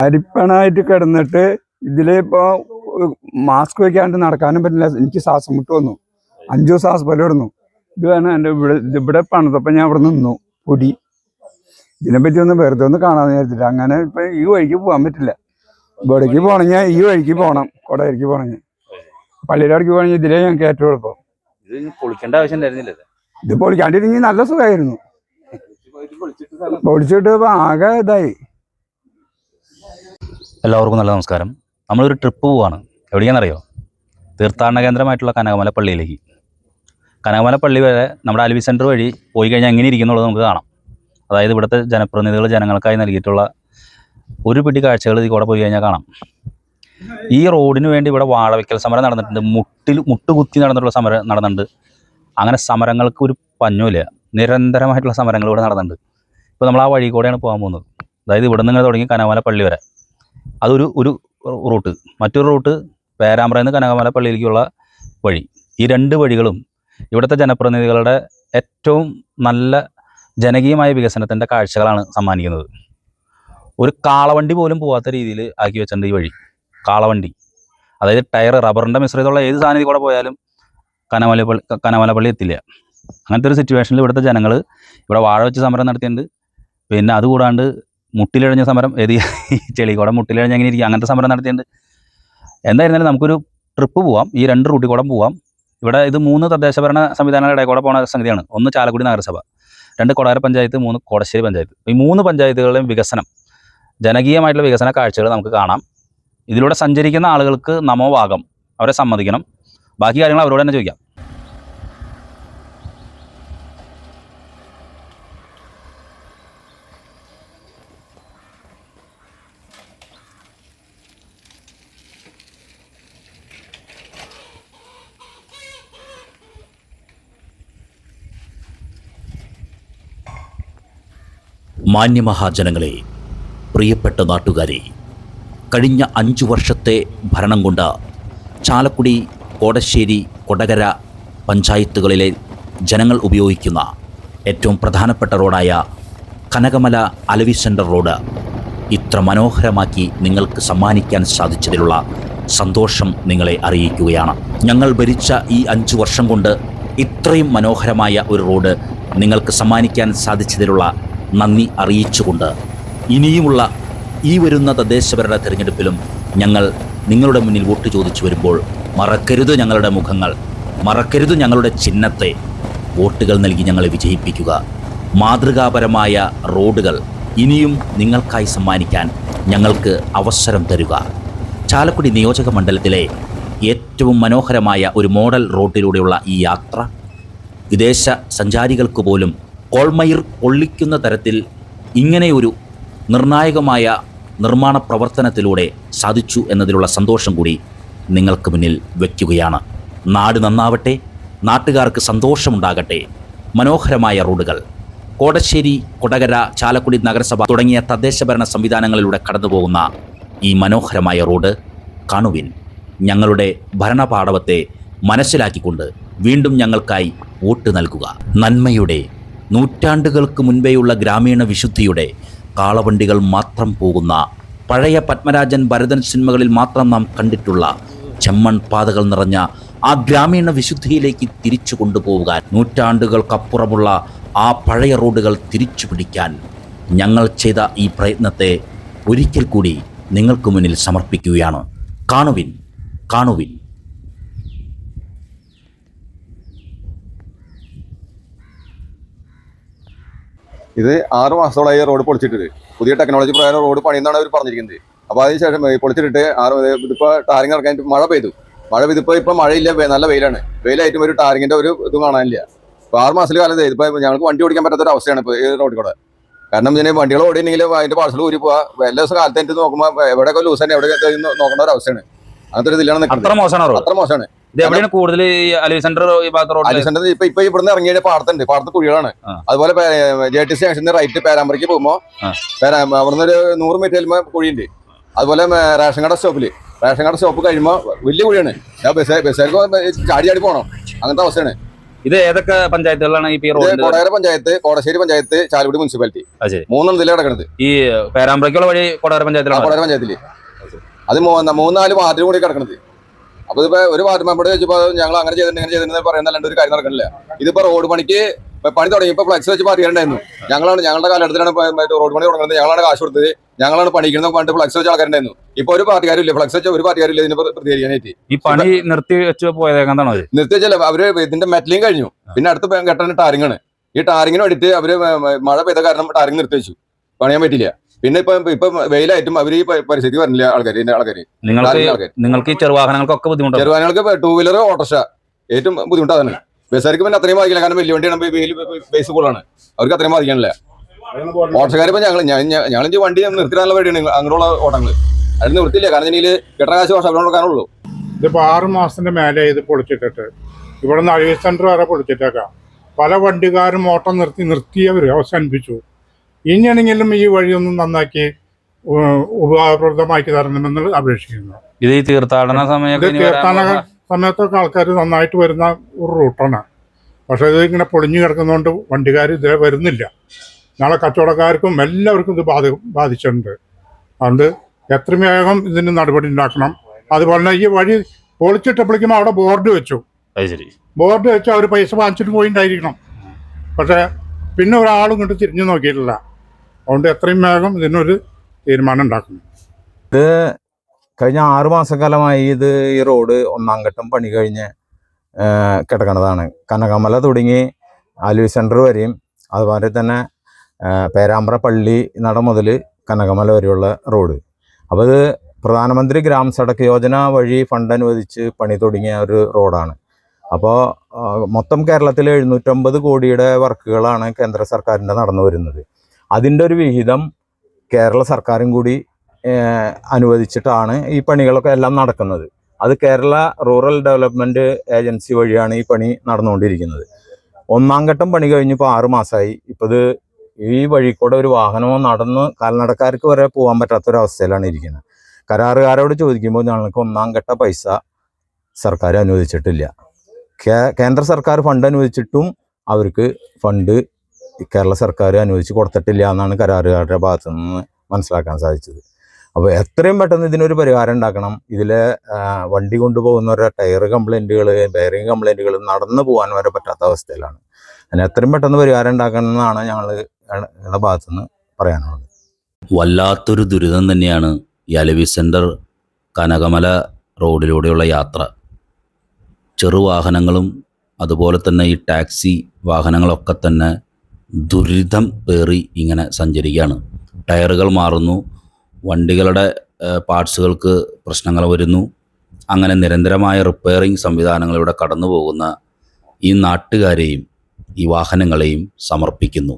അരിപ്പണായിട്ട് കിടന്നിട്ട് ഇതിലിപ്പോ മാസ്ക് വെക്കാണ്ട് നടക്കാനും പറ്റില്ല. എനിക്ക് ശ്വാസം മുട്ട് വന്നു. 5 ദിവസം ആസ്പത്രി കിടന്നു. ഇത് കാരണം എൻ്റെ ഇവിടെ പണിതപ്പോൾ ഞാൻ ഇവിടെ നിന്നു. പൊടി ഇതിനെപ്പറ്റി ഒന്ന് വെറുതെ ഒന്ന് കാണാമെന്ന് വിചാരിച്ചിട്ട്. അങ്ങനെ ഇപ്പൊ ഈ വഴിക്ക് പോകാൻ പറ്റില്ല. ഇവിടേക്ക് പോണെങ്കിൽ ഈ വഴിക്ക് പോകണം. കൊടകരയ്ക്ക് പോകണമെങ്കിൽ പള്ളിയുടെ അടുക്ക് പോകണമെങ്കിൽ ഇതിലേ ഞങ്ങൾക്ക് ഏറ്റവും എളുപ്പം. പൊളിക്കേണ്ട ആവശ്യം ഉണ്ടായിരുന്നില്ല. ഇത് പൊളിക്കാണ്ടിരുന്നെങ്കിൽ നല്ല സുഖമായിരുന്നു. പൊളിച്ചിട്ട് ആകെ ഇതായി. എല്ലാവർക്കും നല്ല നമസ്കാരം. നമ്മളൊരു ട്രിപ്പ് പോവാണ്. എവിടെയാണെന്നറിയോ? തീർത്ഥാടന കേന്ദ്രമായിട്ടുള്ള കനകമല പള്ളിയിലേക്ക്. കനകമല പള്ളി വരെ നമ്മുടെ അൽവി സെൻറ്റർ വഴി പോയി കഴിഞ്ഞാൽ എങ്ങനെ ഇരിക്കുന്നുള്ളത് നമുക്ക് കാണാം. അതായത് ഇവിടുത്തെ ജനപ്രതിനിധികൾ ജനങ്ങൾക്കായി നൽകിയിട്ടുള്ള ഒരു പിടി കാഴ്ചകൾ ഇതിൽ കൂടെ പോയി കഴിഞ്ഞാൽ കാണാം. ഈ റോഡിന് വേണ്ടി ഇവിടെ വാഴവയ്ക്കൽ സമരം നടന്നിട്ടുണ്ട്. മുട്ടുകുത്തി നടന്നിട്ടുള്ള സമരം നടന്നിട്ടുണ്ട്. അങ്ങനെ സമരങ്ങൾക്ക് ഒരു പഞ്ഞുമില്ല. നിരന്തരമായിട്ടുള്ള സമരങ്ങൾ ഇവിടെ നടന്നിട്ടുണ്ട്. ഇപ്പോൾ നമ്മൾ ആ വഴി കൂടെയാണ് പോകാൻ പോകുന്നത്. അതായത് ഇവിടെ നിന്ന് തുടങ്ങി കനകമല പള്ളി വരെ അതൊരു റൂട്ട്. മറ്റൊരു റൂട്ട് പേരാമ്പ്രയിൽ നിന്ന് കനകമല പള്ളിയിലേക്കുള്ള വഴി. ഈ 2 വഴികളും ഇവിടുത്തെ ജനപ്രതിനിധികളുടെ ഏറ്റവും നല്ല ജനകീയമായ വികസനത്തിൻ്റെ കാഴ്ചകളാണ് സമ്മാനിക്കുന്നത്. ഒരു കാളവണ്ടി പോലും പോകാത്ത രീതിയിൽ ആക്കി വെച്ചിട്ടുണ്ട് ഈ വഴി. കാളവണ്ടി, അതായത് ടയർ, റബ്ബറിൻ്റെ മിശ്രിതമുള്ള ഏത് സാധനം കൂടെ പോയാലും കനകമല പള്ളി എത്തില്ല. അങ്ങനത്തെ ഒരു സിറ്റുവേഷനിൽ ഇവിടുത്തെ ജനങ്ങൾ ഇവിടെ വാഴ വെച്ച് സമരം നടത്തിയിട്ടുണ്ട്. പിന്നെ അതുകൂടാണ്ട് മുട്ടിലിഴഞ്ഞ സമരം, ഈ ചെളി കൂടെ മുട്ടിലിഴഞ്ഞ് എങ്ങനെ ഇരിക്കും, അങ്ങനത്തെ സമരം നടത്തിയിട്ടുണ്ട്. എന്തായിരുന്നാലും നമുക്കൊരു ട്രിപ്പ് പോവാം. ഈ 2 റൂട്ടിൽ കൂടെ പോവാം. ഇവിടെ ഇത് 3 തദ്ദേശഭരണ സംവിധാനങ്ങളുടെ ഇടയിൽ കൂടെ പോകുന്ന സംഗതിയാണ്. 1 ചാലക്കുടി നഗരസഭ, 2 കൊടകര പഞ്ചായത്ത്, 3 കോടശ്ശേരി പഞ്ചായത്ത്. ഈ 3 പഞ്ചായത്തുകളുടെയും വികസനം, ജനകീയമായിട്ടുള്ള വികസന കാഴ്ചകൾ നമുക്ക് കാണാം. ഇതിലൂടെ സഞ്ചരിക്കുന്ന ആളുകൾക്ക് നമോഭാഗം, അവരെ സമ്മതിക്കണം. ബാക്കി കാര്യങ്ങൾ അവരോട് തന്നെ ചോദിക്കാം. മാന്യമഹാജനങ്ങളെ, പ്രിയപ്പെട്ട നാട്ടുകാരെ, കഴിഞ്ഞ 5 വർഷത്തെ ഭരണം കൊണ്ട് ചാലക്കുടി, കോടശ്ശേരി, കൊടകര പഞ്ചായത്തുകളിലെ ജനങ്ങൾ ഉപയോഗിക്കുന്ന ഏറ്റവും പ്രധാനപ്പെട്ട റോഡായ കനകമല അലവി സെൻറ്റർ റോഡ് ഇത്ര മനോഹരമാക്കി നിങ്ങൾക്ക് സമ്മാനിക്കാൻ സാധിച്ചതിലുള്ള സന്തോഷം നിങ്ങളെ അറിയിക്കുകയാണ്. ഞങ്ങൾ ഭരിച്ച ഈ 5 വർഷം കൊണ്ട് ഇത്രയും മനോഹരമായ ഒരു റോഡ് നിങ്ങൾക്ക് സമ്മാനിക്കാൻ സാധിച്ചതിലുള്ള നന്ദി അറിയിച്ചുകൊണ്ട് ഇനിയുമുള്ള ഈ വരുന്ന തദ്ദേശഭരണ തിരഞ്ഞെടുപ്പിലും ഞങ്ങൾ നിങ്ങളുടെ മുന്നിൽ വോട്ട് ചോദിച്ചു വരുമ്പോൾ മറക്കരുത് ഞങ്ങളുടെ മുഖങ്ങൾ, മറക്കരുത് ഞങ്ങളുടെ ചിഹ്നത്തെ. വോട്ടുകൾ നൽകി ഞങ്ങളെ വിജയിപ്പിക്കുക. മാതൃകാപരമായ റോഡുകൾ ഇനിയും നിങ്ങൾക്കായി സമ്മാനിക്കാൻ ഞങ്ങൾക്ക് അവസരം തരുക. ചാലക്കുടി നിയോജക മണ്ഡലത്തിലെ ഏറ്റവും മനോഹരമായ ഒരു മോഡൽ റോഡിലൂടെയുള്ള ഈ യാത്ര വിദേശ സഞ്ചാരികൾക്ക് പോലും കോൾമയിർ പൊള്ളിക്കുന്ന തരത്തിൽ ഇങ്ങനെയൊരു നിർണായകമായ നിർമ്മാണ പ്രവർത്തനത്തിലൂടെ സാധിച്ചു എന്നതിലുള്ള സന്തോഷം കൂടി നിങ്ങൾക്ക് മുന്നിൽ വയ്ക്കുകയാണ്. നാട് നന്നാവട്ടെ, നാട്ടുകാർക്ക് സന്തോഷമുണ്ടാകട്ടെ. മനോഹരമായ റോഡുകൾ കോടശ്ശേരി, കൊടകര, ചാലക്കുടി നഗരസഭ തുടങ്ങിയ തദ്ദേശഭരണ സംവിധാനങ്ങളിലൂടെ കടന്നുപോകുന്ന ഈ മനോഹരമായ റോഡ് കാണുവിൻ. ഞങ്ങളുടെ ഭരണപാടവത്തെ മനസ്സിലാക്കിക്കൊണ്ട് വീണ്ടും ഞങ്ങൾക്കായി വോട്ട് നൽകുക. നന്മയുടെ, നൂറ്റാണ്ടുകൾക്ക് മുൻപേയുള്ള ഗ്രാമീണ വിശുദ്ധിയുടെ കാളവണ്ടികൾ മാത്രം പോകുന്ന, പഴയ പത്മരാജൻ, ഭരതൻ സിനിമകളിൽ മാത്രം നാം കണ്ടിട്ടുള്ള ചെമ്മൺ പാതകൾ നിറഞ്ഞ ആ ഗ്രാമീണ വിശുദ്ധിയിലേക്ക് തിരിച്ചു കൊണ്ടുപോകാൻ, നൂറ്റാണ്ടുകൾക്കപ്പുറമുള്ള ആ പഴയ റോഡുകൾ തിരിച്ചു പിടിക്കാൻ ഞങ്ങൾ ചെയ്ത ഈ പ്രയത്നത്തെ ഒരിക്കൽ കൂടി നിങ്ങൾക്ക് മുന്നിൽ സമർപ്പിക്കുകയാണ്. കാണുവിൻ, കാണുവിൻ. ഇത് 6 മാസത്തോളായി റോഡ് പൊളിച്ചിട്ട്. പുതിയ ടെക്നോളജി പ്രകാരം റോഡ് പണിയെന്നാണ് അവർ പറഞ്ഞിരിക്കുന്നത്. അപ്പോൾ അതിനുശേഷം പൊളിച്ചിട്ട് ഇതിപ്പോൾ ടാറിങ് ഇറക്കാൻ മഴ പെയ്തിപ്പോൾ ഇപ്പം മഴയില്ല, നല്ല വെയിലാണ്. വെയിലായിട്ടും ഒരു ടാറിങ്ങിൻ്റെ ഒരു ഇതും കാണാനില്ല. ഇപ്പോൾ 6 മാസത്തിൽ കാലത്ത് ഇതിപ്പോൾ ഞങ്ങൾക്ക് വണ്ടി ഓടിക്കാൻ പറ്റാത്തൊരു അവസ്ഥയാണ് ഇപ്പോൾ ഈ റോഡിൽ കൂടെ. കാരണം ഇതിന് വണ്ടികൾ ഓടിയെങ്കിൽ അതിൻ്റെ പാർസൽ ഊരി പോവുക. എല്ലാ ദിവസം കാലത്ത് എനിക്ക് നോക്കുമ്പോൾ എവിടെയൊക്കെ ലൂസ് തന്നെ, എവിടെ നോക്കേണ്ട ഒരു അവസ്ഥയാണ്. അങ്ങനത്തെ ഒരു ഇതിലാണ് അത്ര മോശമാണ്. കൂടുതൽ അലവി സെന്റർ ഇപ്പൊ ഇവിടുന്ന് ഇറങ്ങിയ പാടത്തുണ്ട്, പാടത്ത് കുഴികളാണ്. അതുപോലെ JTC ജംഗ്ഷന്റെ റൈറ്റ് പേരാമ്പ്രയ്ക്ക് പോകുമ്പോൾ അവിടുന്ന് ഒരു 100 മീറ്റർ കുഴിയുണ്ട്. അതുപോലെ റേഷൻ കട സ്റ്റോപ്പ് കഴിയുമ്പോൾ വലിയ കുഴിയാണ്. ബസ്സുകാർക്ക് ചാടി പോകണം, അങ്ങനത്തെ അവസ്ഥയാണ്. ഇത് ഏതൊക്കെ പഞ്ചായത്തുകളാണ് ഈ ഇത് റോഡ്? കൊടകര പഞ്ചായത്ത്, കോടശ്ശേരി പഞ്ചായത്ത്, ചാലക്കുടി മുനിസിപ്പാലിറ്റി, അത് ശരി. 3 ഇതിലാണ് കിടക്കുന്നത്. ഈ പേരാമ്പ്രയ്ക്കുള്ള വഴി കൊടകര പഞ്ചായത്തിലാണ്. കൊടകര പഞ്ചായത്തില് അത് 3-4 വാർഡിൽ കൂടി കിടക്കുന്നത്. അപ്പൊ ഇതിപ്പോ ഒരു വാർഡ് മെമ്പർ വെച്ചപ്പോ ഞങ്ങൾ അങ്ങനെ ചെയ്തിട്ടുണ്ട് ഇങ്ങനെ ചെയ്തിട്ടുണ്ട് പറയുന്നല്ലാണ്ട് ഒരു കാര്യം നടക്കണില്ല. ഇതിപ്പോ റോഡ് പണിക്ക് പണി തുടങ്ങി, ഇപ്പൊ ഫ്ലക്സ് വെച്ച് മാറ്റിയിട്ടുണ്ടായിരുന്നു. ഞങ്ങളുടെ കാലഘട്ടത്തിലാണ് റോഡ് പണി തുടങ്ങുന്നത്. ഞങ്ങളാണ് കാശ് കൊടുത്തത്, ഞങ്ങളാണ് പണിക്കുന്നത് പറഞ്ഞിട്ട് ഫ്ലക്സ് വെച്ച് ആൾക്കാരുണ്ടായിരുന്നു. ഇപ്പൊ ഒരു പാർട്ടിക്കാരും ഇല്ല, ഫ്ലക്സ് വെച്ച ഒരു പാർട്ടിക്കാരും ഇതിന് പ്രതികരിക്കാനായിട്ട്. ഈ പണി നിർത്തി വെച്ച് പോയതേക്കാന്താണോ? നിർത്തി വെച്ചല്ല, അവര് ഇതിന്റെ മെറ്റലിങ് കഴിഞ്ഞു. പിന്നെ അടുത്ത ഘട്ടം ടാറിങ്ങാണ്. ഈ ടാറിങ്ങിന് വേണ്ടിയിട്ട് അവര് മഴ പെയ്ത കാരണം ടാറിങ് നിർത്തി വെച്ചു, പണിയാൻ പറ്റില്ല. പിന്നെ ഇപ്പൊ വെയിലായിട്ടും അവര് ഈ പരിസ്ഥിതി പറഞ്ഞില്ല ആൾക്കാര്. നിങ്ങൾക്ക് ഈ ചെറുവാഹനങ്ങൾക്കൊക്കെ ബുദ്ധിമുട്ടാണ്. ചെറുവാഹനങ്ങൾക്ക് 2 വീലർ ഓട്ടോറിക്ഷ ഏറ്റവും ബുദ്ധിമുട്ടാണ്. ബസ്സുകാർക്ക് പിന്നെ അത്രയും ബാധിക്കില്ല, കാരണം വലിയ വണ്ടിയാണ്, ബേസ് കൂടുതലാണ്, അവർക്ക് അത്രയും ബാധിക്കാനില്ല. ഓട്ടോക്കാരിപ്പോ ഞങ്ങൾ വണ്ടി നിർത്തിടാനുള്ള വഴിയാണ് അങ്ങനെയുള്ള ഓട്ടങ്ങൾ. അത് നിർത്തില്ല, കാരണം ഇതിൽ കെട്ടകാശ് വർഷം അവിടെ കൊടുക്കാനുള്ളൂ. ഇതിപ്പോൾ 6 മാസത്തിന്റെ മേലെ ഇത് പൊളിച്ചിട്ടിട്ട് ഇവിടെ നിന്ന് സർവീസ് സെന്റർ വരെ പൊളിച്ചിട്ടേക്കാം. പല വണ്ടിക്കാരും ഓട്ടം നിർത്തിയവർ അവസാനിപ്പിച്ചു. ഇനിയാണെങ്കിലും ഈ വഴിയൊന്നും നന്നാക്കി ഉപകാരപ്രദമാക്കി തരണമെന്ന് അപേക്ഷിക്കുന്നു. ഇത് ഈ തീർത്ഥാടന സമയത്തൊക്കെ ആൾക്കാർ നന്നായിട്ട് വരുന്ന ഒരു റൂട്ടാണ്. പക്ഷേ ഇത് ഇങ്ങനെ പൊളിഞ്ഞു കിടക്കുന്നതുകൊണ്ട് വണ്ടിക്കാർ ഇതേ വരുന്നില്ല. നാളെ കച്ചവടക്കാർക്കും എല്ലാവർക്കും ഇത് ബാധിച്ചിട്ടുണ്ട്. അതുകൊണ്ട് എത്രയും വേഗം ഇതിന് നടപടി ഉണ്ടാക്കണം. അതുപോലെ തന്നെ ഈ വഴി പൊളിച്ചിട്ടപ്പോഴേക്കും അവിടെ ബോർഡ് വെച്ചു. ബോർഡ് വെച്ച് അവർ പൈസ വാങ്ങിച്ചിട്ട് പോയിട്ടായിരിക്കണം. പക്ഷേ പിന്നെ ഒരാളും ഇങ്ങോട്ട് തിരിഞ്ഞു നോക്കിയിട്ടില്ല. അതുകൊണ്ട് എത്രയും വേഗം ഇതിനൊരു തീരുമാനം ഉണ്ടാക്കണം. ഇത് കഴിഞ്ഞ 6 മാസക്കാലമായി ഈ റോഡ് 1-ാം ഘട്ടം പണി കഴിഞ്ഞ് കിടക്കുന്നതാണ്. കനകമല തുടങ്ങി ആലുവ സെൻറ്റർ വരെയും അതുപോലെ തന്നെ പേരാമ്പ്ര പള്ളി നട മുതൽ കനകമല വരെയുള്ള റോഡ്. അപ്പോൾ ഇത് പ്രധാനമന്ത്രി ഗ്രാം സഡക് യോജന വഴി ഫണ്ട് അനുവദിച്ച് പണി തുടങ്ങിയ ഒരു റോഡാണ്. അപ്പോൾ മൊത്തം കേരളത്തിൽ 750 കോടിയുടെ വർക്കുകളാണ് കേന്ദ്ര സർക്കാരിൻ്റെ നടന്നു വരുന്നത്. അതിൻ്റെ ഒരു വിഹിതം കേരള സർക്കാരും കൂടി അനുവദിച്ചിട്ടാണ് ഈ പണികളൊക്കെ എല്ലാം നടക്കുന്നത്. അത് കേരള റൂറൽ ഡെവലപ്മെൻറ്റ് ഏജൻസി വഴിയാണ് ഈ പണി നടന്നുകൊണ്ടിരിക്കുന്നത്. 1-ാം ഘട്ടം പണി കഴിഞ്ഞിപ്പോൾ 6 മാസമായി. ഇപ്പോൾ ഇത് ഈ വഴി കൂടെ ഒരു വാഹനമോ നടന്ന് കാൽനടക്കാർക്ക് വരെ പോകാൻ പറ്റാത്തൊരവസ്ഥയിലാണ് ഇരിക്കുന്നത്. കരാറുകാരോട് ചോദിക്കുമ്പോൾ ഞങ്ങൾക്ക് 1-ാം ഘട്ട പൈസ സർക്കാർ അനുവദിച്ചിട്ടില്ല. കേന്ദ്ര സർക്കാർ ഫണ്ട് അനുവദിച്ചിട്ടും അവർക്ക് ഫണ്ട് കേരള സർക്കാർ അനുവദിച്ച് കൊടുത്തിട്ടില്ല എന്നാണ് കരാറുകാരുടെ ഭാഗത്തു നിന്ന് മനസ്സിലാക്കാൻ സാധിച്ചത്. അപ്പോൾ എത്രയും പെട്ടെന്ന് ഇതിനൊരു പരിഹാരം ഉണ്ടാക്കണം. ഇതിലെ വണ്ടി കൊണ്ടുപോകുന്നവരുടെ ടയർ കംപ്ലൈൻറ്റുകൾ, ബെയറിംഗ് കംപ്ലൈൻറ്റുകൾ നടന്നു പോകാൻ വരെ പറ്റാത്ത അവസ്ഥയിലാണ്. അതിന് എത്രയും പെട്ടെന്ന് പരിഹാരം ഉണ്ടാക്കണം എന്നാണ് ഞങ്ങളുടെ ഭാഗത്തുനിന്ന് പറയാനുള്ളത്. വല്ലാത്തൊരു ദുരിതം തന്നെയാണ് ഈ അലവി സെൻറ്റർ കനകമല റോഡിലൂടെയുള്ള യാത്ര. ചെറുവാഹനങ്ങളും അതുപോലെ തന്നെ ഈ ടാക്സി വാഹനങ്ങളൊക്കെ തന്നെ ദുരിതം പേറി ഇങ്ങനെ സഞ്ചരിക്കുകയാണ്. ടയറുകൾ മാറുന്നു, വണ്ടികളുടെ പാർട്സുകൾക്ക് പ്രശ്നങ്ങൾ വരുന്നു. അങ്ങനെ നിരന്തരമായ റിപ്പയറിംഗ് സംവിധാനങ്ങളിലൂടെ കടന്നു പോകുന്ന ഈ നാട്ടുകാരെയും ഈ വാഹനങ്ങളെയും സമർപ്പിക്കുന്നു.